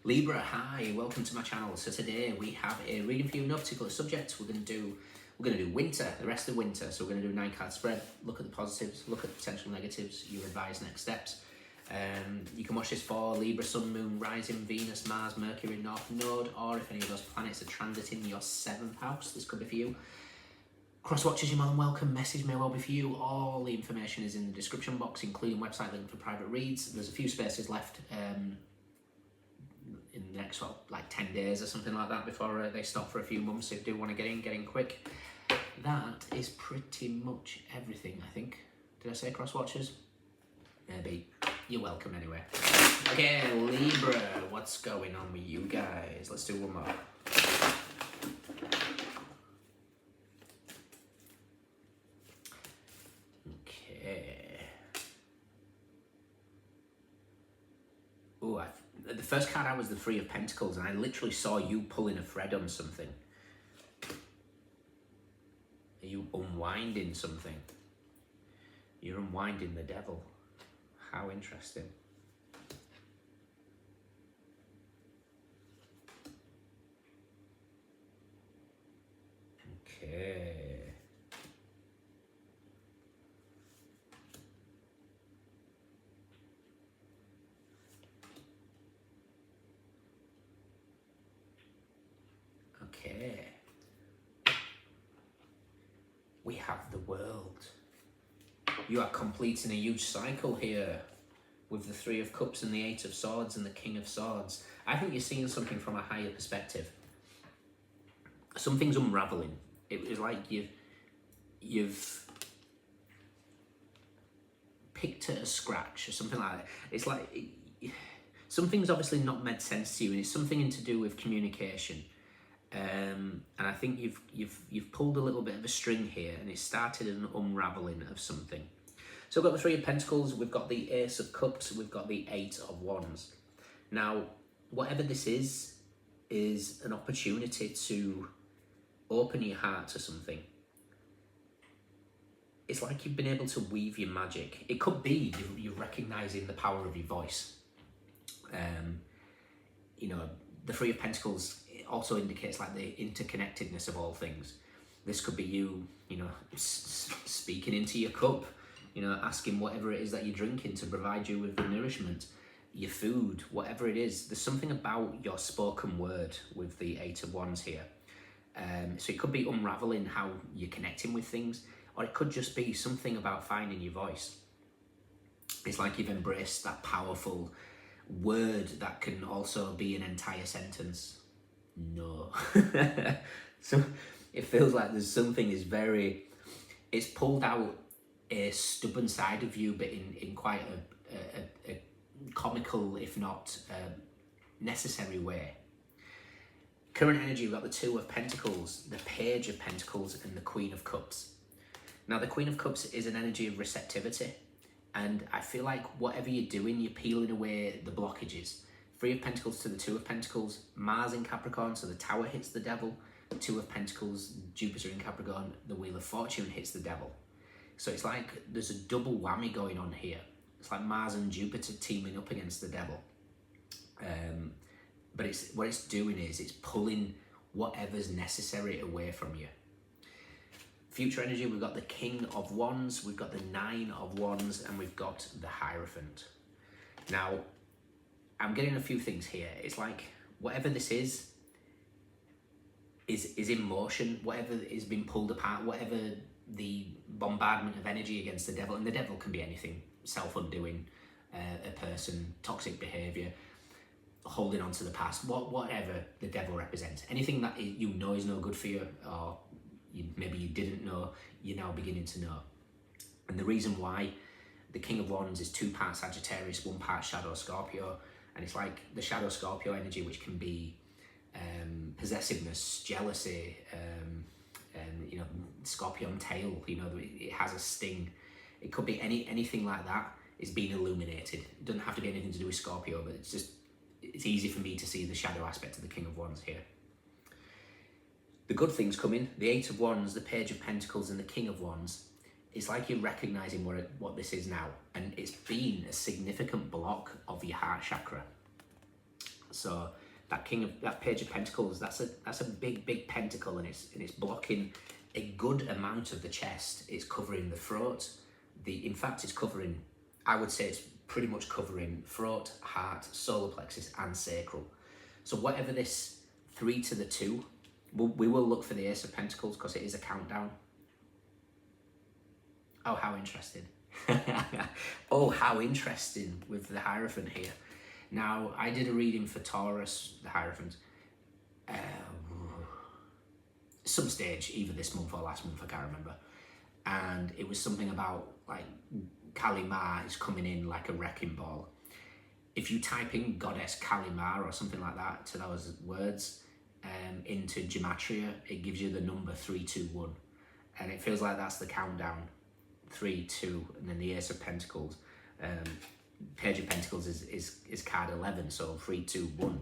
Libra, hi, welcome to my channel. So today we have a reading for you, no particular subject. We're gonna do winter, the rest of winter. So we're gonna do a 9-card spread, look at the positives, look at the potential negatives, you advise next steps. You can watch this for Libra, Sun, Moon, Rising, Venus, Mars, Mercury, North Node, or if any of those planets are transiting your 7th house, this could be for you. Cross watchers, you're more than welcome. Message may well be for you. All the information is in the description box, including website link for private reads. There's a few spaces left in the next, well, like 10 days or something like that before they stop for a few months. So if you do want to get in quick. That is pretty much everything, I think. Did I say cross watchers? Maybe. You're welcome anyway. Okay, Libra, what's going on with you guys? Let's do one more. Okay. Ooh, the first card out was the Three of Pentacles, and I literally saw you pulling a thread on something. Are you unwinding something? You're unwinding the devil. How interesting. Okay. Okay. We have the world. You are completing a huge cycle here with the Three of Cups and the Eight of Swords and the King of Swords. I think you're seeing something from a higher perspective. Something's unraveling. It was like you've picked at a scratch or something like that. It's like something's obviously not made sense to you, and it's something to do with communication. And I think you've pulled a little bit of a string here, and it started an unraveling of something. So we've got the Three of Pentacles, we've got the Ace of Cups, we've got the Eight of Wands. Now, whatever this is an opportunity to open your heart to something. It's like you've been able to weave your magic. It could be you're recognizing the power of your voice. You know, the Three of Pentacles also indicates like the interconnectedness of all things. This could be you, you know, speaking into your cup, you know, asking whatever it is that you're drinking to provide you with the nourishment, your food, whatever it is. There's something about your spoken word with the Eight of Wands here. So it could be unraveling how you're connecting with things, or it could just be something about finding your voice. It's like you've embraced that powerful word that can also be an entire sentence. No. So it feels like there's something it's pulled out a stubborn side of you, but in quite a comical, if not necessary way. Current energy, we've got the Two of Pentacles, the Page of Pentacles, and the Queen of Cups. Now, the Queen of Cups is an energy of receptivity, and I feel like whatever you're doing, you're peeling away the blockages. Three of Pentacles to the Two of Pentacles, Mars in Capricorn, so the Tower hits the devil. The Two of Pentacles, Jupiter in Capricorn, the Wheel of Fortune hits the devil. So it's like there's a double whammy going on here. It's like Mars and Jupiter teaming up against the devil. But what it's doing is it's pulling whatever's necessary away from you. Future energy, we've got the King of Wands, we've got the Nine of Wands, and we've got the Hierophant. Now, I'm getting a few things here. It's like whatever this is in motion, whatever is being pulled apart, whatever the bombardment of energy against the devil, and the devil can be anything, self-undoing, a person, toxic behaviour, holding on to the past, whatever the devil represents. Anything that you know is no good for you, or maybe you didn't know, you're now beginning to know. And the reason why the King of Wands is 2 parts Sagittarius, 1 part Shadow Scorpio, and it's like the Shadow Scorpio energy, which can be possessiveness, jealousy, and you know, scorpion tail, you know, it has a sting. It could be anything like that is being illuminated. It doesn't have to be anything to do with Scorpio, but it's easy for me to see the shadow aspect of the King of Wands here. The good things coming, the Eight of Wands, the Page of Pentacles, and the King of Wands. It's like you're recognizing what this is now, and it's been a significant block of your heart chakra. So that Page of Pentacles, that's a big pentacle, and it's blocking a good amount of the chest. It's covering the throat. In fact, it's covering, I would say it's pretty much covering throat, heart, solar plexus, and sacral. So whatever this 3 to the 2, we will look for the Ace of Pentacles because it is a countdown. Oh, how interesting. Oh, how interesting with the Hierophant here. Now, I did a reading for Taurus, the Hierophant, some stage, either this month or last month, I can't remember. And it was something about, like, Kali Ma is coming in like a wrecking ball. If you type in Goddess Kali Ma or something like that to those words into Gematria, it gives you the number 321. And it feels like that's the countdown. 3, 2, and then the Ace of Pentacles. Page of Pentacles is card 11, so 3, 2, 1.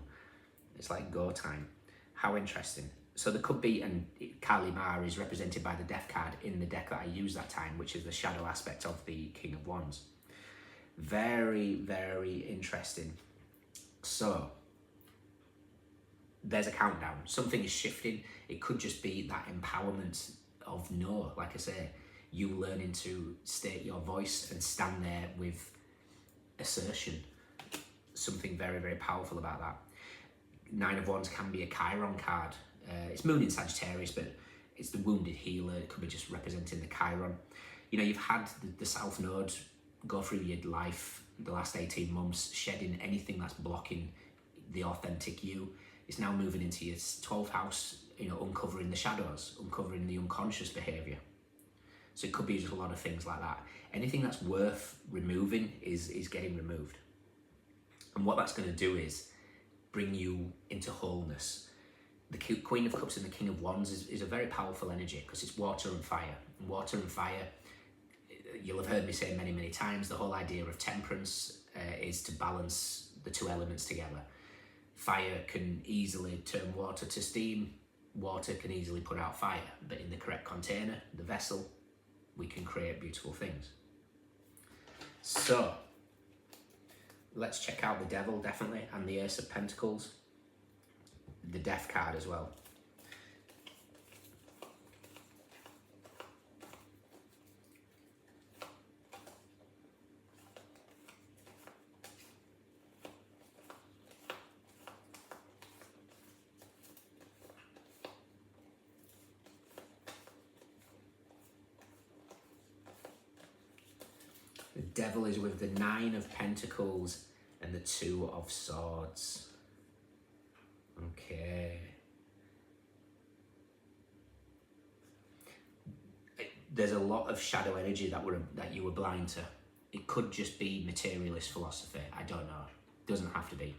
It's like go time. How interesting. So there could be, and Kali Ma is represented by the Death card in the deck that I used that time, which is the shadow aspect of the King of Wands. Very, very interesting. So there's a countdown. Something is shifting. It could just be that empowerment of no, like I say, you learning to state your voice and stand there with assertion. Something very, very powerful about that. 9 of Wands can be a Chiron card. It's Moon in Sagittarius, but it's the wounded healer. It could be just representing the Chiron. You know, you've had the South Node go through your life the last 18 months, shedding anything that's blocking the authentic you. It's now moving into your 12th house, you know, uncovering the shadows, uncovering the unconscious behavior. So it could be just a lot of things like that. Anything that's worth removing is getting removed. And what that's going to do is bring you into wholeness. The Queen of Cups and the King of Wands is a very powerful energy because it's water and fire. And water and fire, you'll have heard me say many, many times, the whole idea of temperance is to balance the two elements together. Fire can easily turn water to steam. Water can easily put out fire. But in the correct container, the vessel, we can create beautiful things. So, let's check out the Devil, definitely, and the Ace of Pentacles. The Death card as well. The Devil is with the 9 of Pentacles and the 2 of Swords. Okay. There's a lot of shadow energy that you were blind to. It could just be materialist philosophy. I don't know. It doesn't have to be.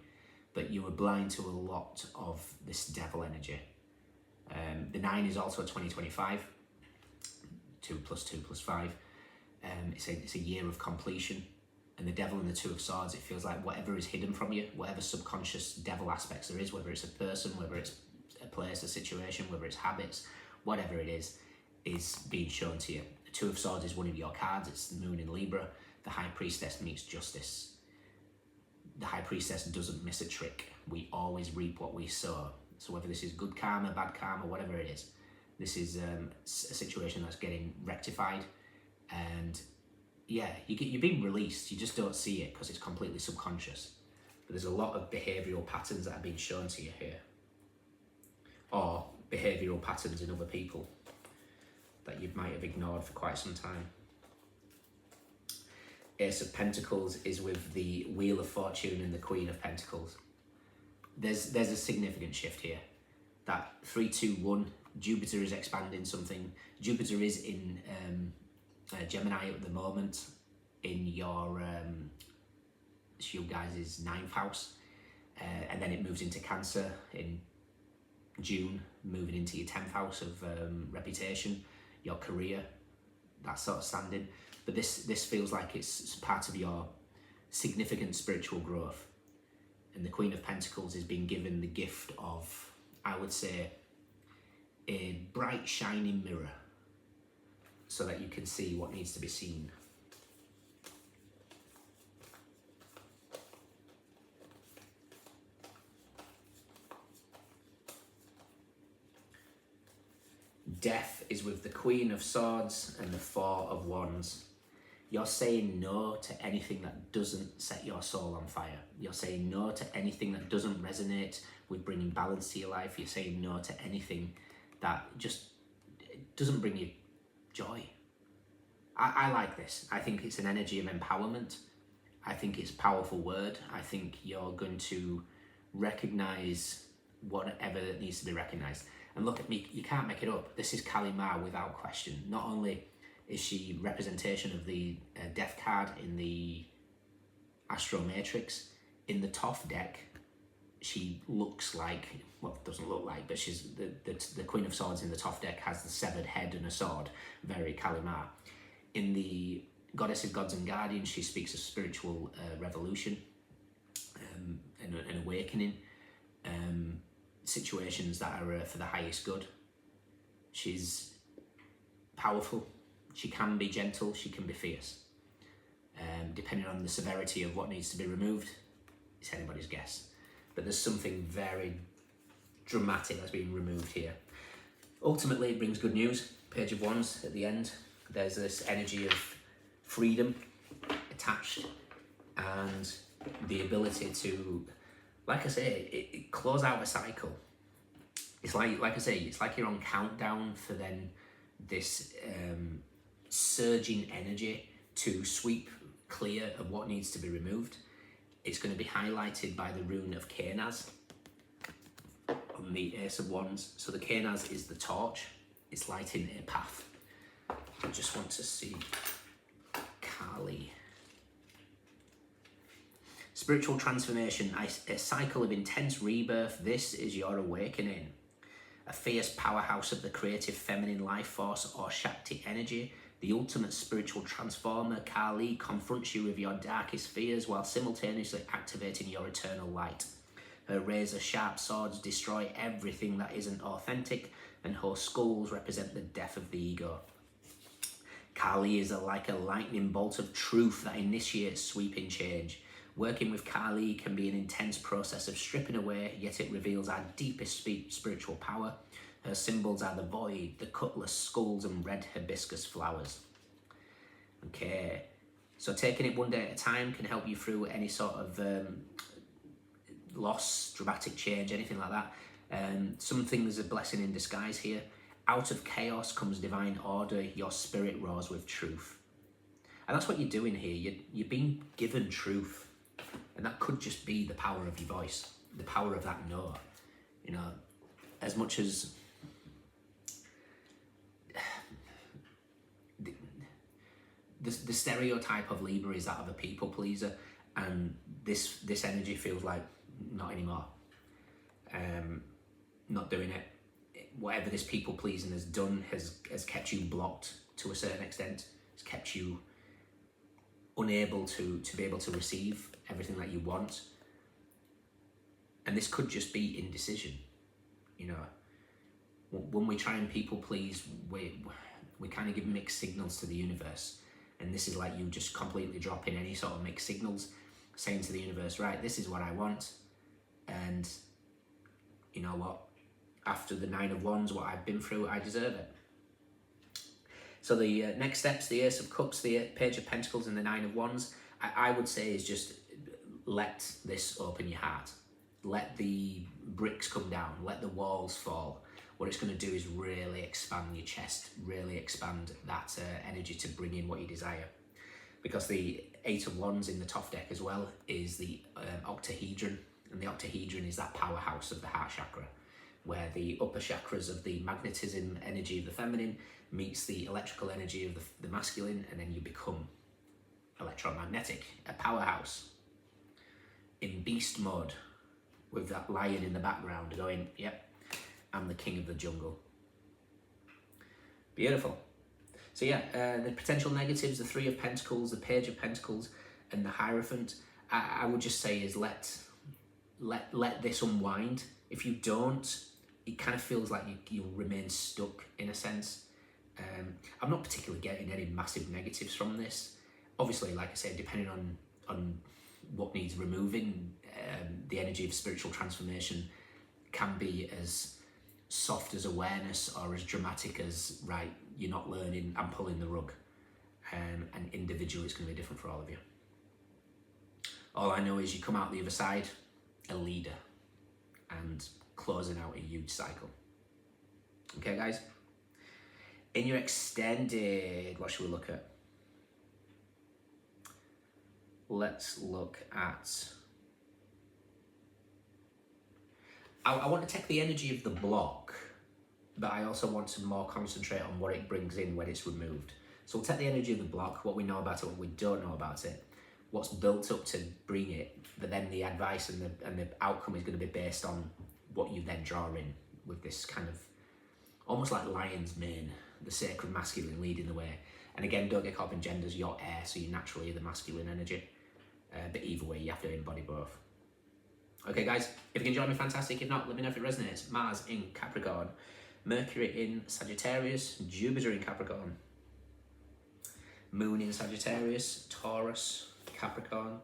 But you were blind to a lot of this Devil energy. The 9 is also 2025. 2 plus 2 plus 5. It's a year of completion. And the Devil and the 2 of Swords, it feels like whatever is hidden from you, whatever subconscious devil aspects there is, whether it's a person, whether it's a place, a situation, whether it's habits, whatever it is being shown to you. The 2 of Swords is one of your cards. It's the Moon in Libra. The High Priestess meets justice. The High Priestess doesn't miss a trick. We always reap what we sow. So whether this is good karma, bad karma, whatever it is, this is a situation that's getting rectified. And yeah, you're being released. You just don't see it because it's completely subconscious. But there's a lot of behavioural patterns that are being shown to you here. Or behavioural patterns in other people that you might have ignored for quite some time. Ace of Pentacles is with the Wheel of Fortune and the Queen of Pentacles. There's a significant shift here. That 3, 2, 1, Jupiter is expanding something. Jupiter is in Gemini at the moment, in your you guys' 9th house, and then it moves into Cancer in June, moving into your 10th house of reputation, your career, that sort of standing. But this feels like it's part of your significant spiritual growth. And the Queen of Pentacles is being given the gift of, I would say, a bright shining mirror, so that you can see what needs to be seen. Death is with the Queen of Swords and the Four of Wands. You're saying no to anything that doesn't set your soul on fire. You're saying no to anything that doesn't resonate with bringing balance to your life. You're saying no to anything that just doesn't bring you joy. I like this. I think it's an energy of empowerment. I think it's a powerful word. I think you're going to recognize whatever that needs to be recognized. And look at me, you can't make it up. This is Kali Ma without question. Not only is she representation of the death card in the Astro Matrix, in the Thoth deck, she looks like, well, doesn't look like, but she's the Queen of Swords in the Thoth deck has the severed head and a sword, very Kali Ma. In the Goddess of Gods and Guardians, she speaks of spiritual revolution and an awakening, situations that are for the highest good. She's powerful. She can be gentle, she can be fierce. Depending on the severity of what needs to be removed, it's anybody's guess. But there's something very dramatic that's being removed here. Ultimately, it brings good news. Page of Wands at the end. There's this energy of freedom attached and the ability to, like I say, it close out a cycle. It's like I say, it's like you're on countdown for then this surging energy to sweep clear of what needs to be removed. It's going to be highlighted by the rune of Kenaz on the Ace of Wands. So the Kenaz is the torch. It's lighting a path. I just want to see Kali. Spiritual transformation, a cycle of intense rebirth. This is your awakening. A fierce powerhouse of the creative feminine life force or Shakti energy. The ultimate spiritual transformer, Kali, confronts you with your darkest fears while simultaneously activating your eternal light. Her razor-sharp swords destroy everything that isn't authentic, and her skulls represent the death of the ego. Kali is like a lightning bolt of truth that initiates sweeping change. Working with Kali can be an intense process of stripping away, yet it reveals our deepest spiritual power. Her symbols are the void, the cutlass, skulls, and red hibiscus flowers. Okay, so taking it one day at a time can help you through any sort of loss, dramatic change, anything like that. Something is a blessing in disguise here. Out of chaos comes divine order. Your spirit roars with truth. And that's what you're doing here. You're being given truth. And that could just be the power of your voice, the power of that no. You know, as much as the stereotype of Libra is that of a people pleaser, and this energy feels like not anymore. Not doing it. Whatever this people pleasing has done has kept you blocked to a certain extent. It's kept you unable to be able to receive everything that you want. And this could just be indecision. You know, when we try and people please, we kind of give mixed signals to the universe. And this is like you just completely dropping any sort of mixed signals, saying to the universe, right, this is what I want. And you know what? After the Nine of Wands, what I've been through, I deserve it. So the next steps, the Ace of Cups, the Page of Pentacles, and the Nine of Wands, I would say is just let this open your heart. Let the bricks come down. Let the walls fall. What it's going to do is really expand your chest, really expand that energy to bring in what you desire. Because the Eight of Wands in the Thoth deck as well is the octahedron. And the octahedron is that powerhouse of the heart chakra, where the upper chakras of the magnetism energy of the feminine meets the electrical energy of the masculine, and then you become electromagnetic, a powerhouse in beast mode with that lion in the background going, yep, I'm the king of the jungle. Beautiful. So yeah, the potential negatives, the Three of Pentacles, the Page of Pentacles, and the Hierophant, I would just say is let this unwind. If you don't, it kind of feels like you'll remain stuck in a sense. I'm not particularly getting any massive negatives from this. Obviously, like I said, depending on what needs removing, the energy of spiritual transformation can be as soft as awareness or as dramatic as, right, you're not learning, I'm pulling the rug. And individually, it's going to be different for all of you. All I know is you come out the other side a leader and closing out a huge cycle. Okay, guys? In your extended, what should we look at? Let's look at... I want to take the energy of the block, but I also want to more concentrate on what it brings in when it's removed. So we'll take the energy of the block, what we know about it, what we don't know about it, what's built up to bring it, but then the advice and the outcome is going to be based on what you then draw in with this kind of, almost like lion's mane, the sacred masculine leading the way. And again, don't get caught up in genders, you're air, so you naturally are the masculine energy. But either way, you have to embody both. Okay, guys, if you can join me, fantastic. If not, let me know if it resonates. Mars in Capricorn, Mercury in Sagittarius, Jupiter in Capricorn, Moon in Sagittarius, Taurus, Capricorn,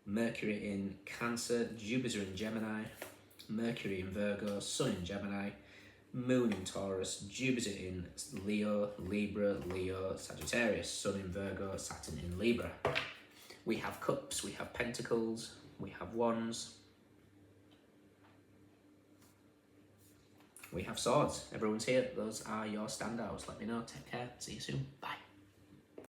Mercury in Cancer, Jupiter in Gemini, Mercury in Virgo, Sun in Gemini, Moon in Taurus, Jupiter in Leo, Libra, Leo, Sagittarius, Sun in Virgo, Saturn in Libra. We have cups, we have pentacles, we have wands, we have swords. Everyone's here. Those are your standouts. Let me know. Take care. See you soon. Bye.